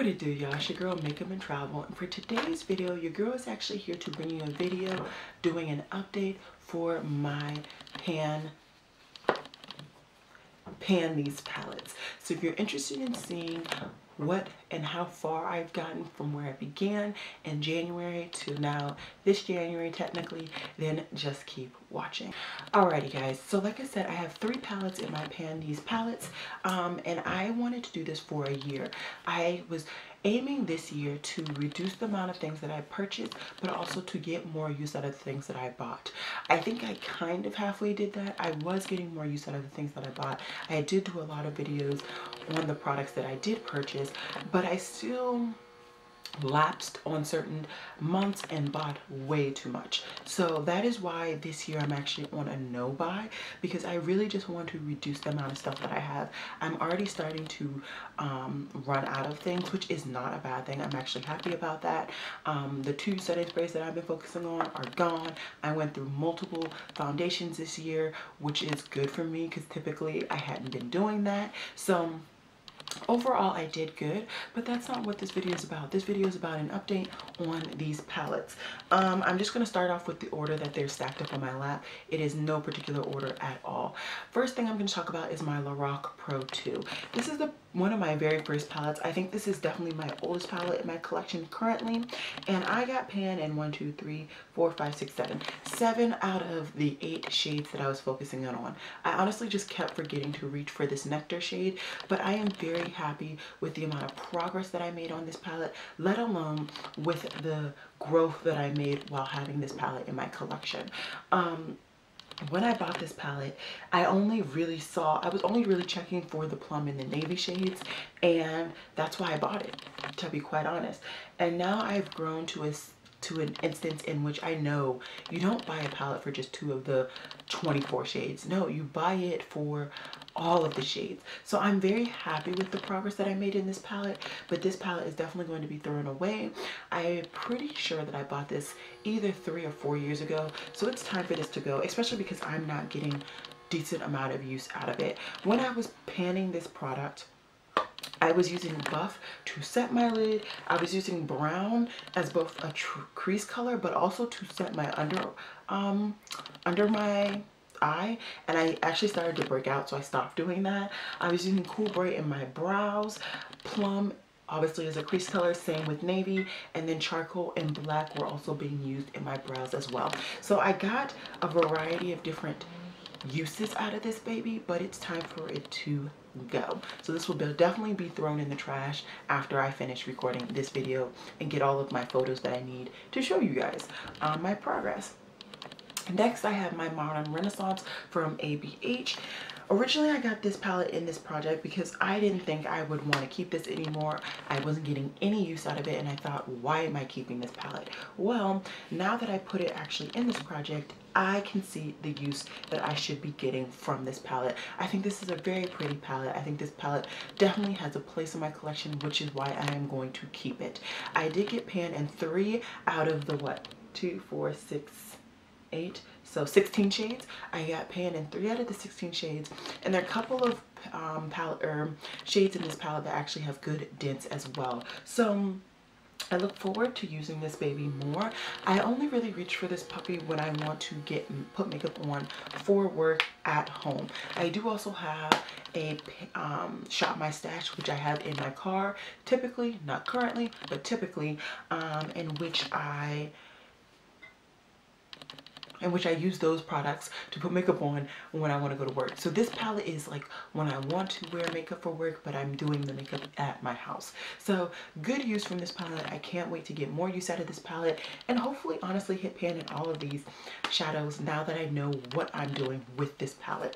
What it do, y'all? It's your girl Makeup and Travel, and for today's video your girl is actually here to bring you a video doing an update for my pan these palettes. So if you're interested in seeing what and how far I've gotten from where I began in January to now this January technically, then just keep watching. Alrighty guys, so like I said, I have 3 palettes in my pan these palettes, and I wanted to do this for a year. I was aiming this year to reduce the amount of things that I purchased, but also to get more use out of the things that I bought. I think I kind of halfway did that. I was getting more use out of the things that I bought. I did do a lot of videos on the products that I did purchase, but I still lapsed on certain months and bought way too much. So that is why this year I'm actually on a no buy, because I really just want to reduce the amount of stuff that I have. I'm already starting to run out of things, which is not a bad thing. I'm actually happy about that. The 2 setting sprays that I've been focusing on are gone. I went through multiple foundations this year, which is good for me because typically I hadn't been doing that. So overall I did good, but that's not what this video is about. This video is about an update on these palettes. I'm just going to start off with the order that they're stacked up on my lap. It is no particular order at all. First thing I'm going to talk about is my Lorac Pro 2. This is one of my very first palettes. I think this is definitely my oldest palette in my collection currently, and I got pan in 1, 2, 3, 4, 5, 6, 7 out of the 8 shades that I was focusing on. I honestly just kept forgetting to reach for this nectar shade, but I am very happy with the amount of progress that I made on this palette, let alone with the growth that I made while having this palette in my collection. When I bought this palette, I was only really checking for the plum and the navy shades, and that's why I bought it, to be quite honest. And now I've grown to an instance in which I know you don't buy a palette for just 2 of the 24 shades. No, you buy it for all of the shades. So I'm very happy with the progress that I made in this palette, but this palette is definitely going to be thrown away. I'm pretty sure that I bought this either 3 or 4 years ago, so it's time for this to go, especially because I'm not getting decent amount of use out of it. When I was panning this product, I was using buff to set my lid. I was using brown as both a crease color, but also to set my under my eye, and I actually started to break out, so I stopped doing that. I was using Cool Bright in my brows, plum obviously is a crease color, same with navy, and then charcoal and black were also being used in my brows as well. So I got a variety of different uses out of this baby, but it's time for it to go. So this will definitely be thrown in the trash after I finish recording this video and get all of my photos that I need to show you guys my progress. Next, I have my Modern Renaissance from ABH. Originally, I got this palette in this project because I didn't think I would want to keep this anymore. I wasn't getting any use out of it, and I thought, why am I keeping this palette? Well, now that I put it actually in this project, I can see the use that I should be getting from this palette. I think this is a very pretty palette. I think this palette definitely has a place in my collection, which is why I am going to keep it. I did get pan in 3 out of the 2, 4, 6, 8, so 16 shades. I got pan in 3 out of the 16 shades, and there are a couple of shades in this palette that actually have good dents as well. So I look forward to using this baby more. I only really reach for this puppy when I want to put makeup on for work at home. I do also have a Shop My Stash, which I have in my car, typically, not currently, but typically, in which I use those products to put makeup on when I want to go to work. So this palette is like when I want to wear makeup for work, but I'm doing the makeup at my house. So good use from this palette. I can't wait to get more use out of this palette and hopefully honestly hit pan in all of these shadows now that I know what I'm doing with this palette.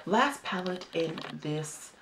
Last palette in this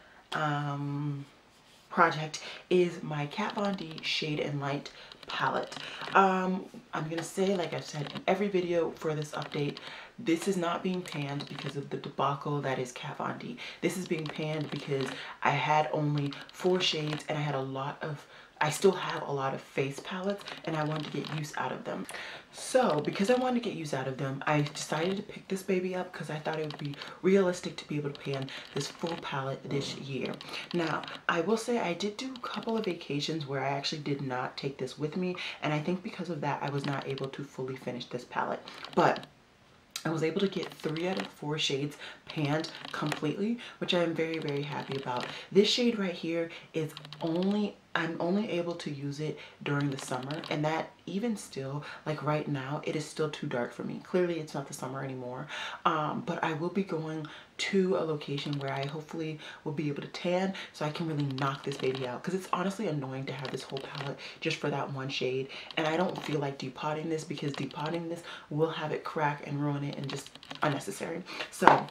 project is my Kat Von D Shade and Light palette. I'm gonna say, like I've said in every video for this update, this is not being panned because of the debacle that is Kat Von D. This is being panned because I had only 4 shades and I had a lot of I still have a lot of face palettes and I wanted to get use out of them. So because I wanted to get use out of them, I decided to pick this baby up because I thought it would be realistic to be able to pan this full palette this year. Now, I will say I did do a couple of vacations where I actually did not take this with me, and I think because of that I was not able to fully finish this palette. But I was able to get 3 out of 4 shades panned completely, which I am very, very happy about. This shade right here is I'm only able to use it during the summer, and that even still, like right now, it is still too dark for me. Clearly it's not the summer anymore, but I will be going to a location where I hopefully will be able to tan so I can really knock this baby out, because it's honestly annoying to have this whole palette just for that one shade, and I don't feel like depotting this because depotting this will have it crack and ruin it and just unnecessary. So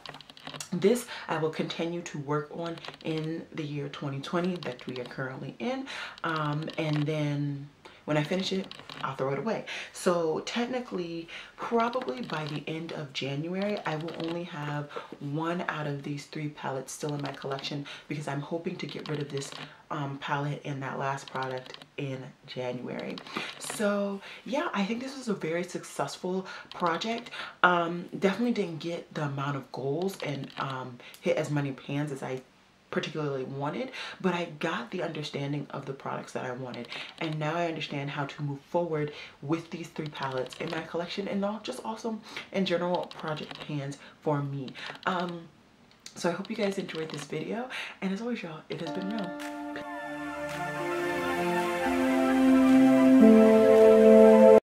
this I will continue to work on in the year 2020 that we are currently in, and then when I finish it, I'll throw it away. So technically, probably by the end of January, I will only have 1 out of these 3 palettes still in my collection, because I'm hoping to get rid of this palette and that last product in January. So yeah, I think this was a very successful project. Definitely didn't get the amount of goals and hit as many pans as I particularly wanted, but I got the understanding of the products that I wanted, and now I understand how to move forward with these 3 palettes in my collection, and not just also in general project pans for me. So I hope you guys enjoyed this video, and as always y'all, it has been real.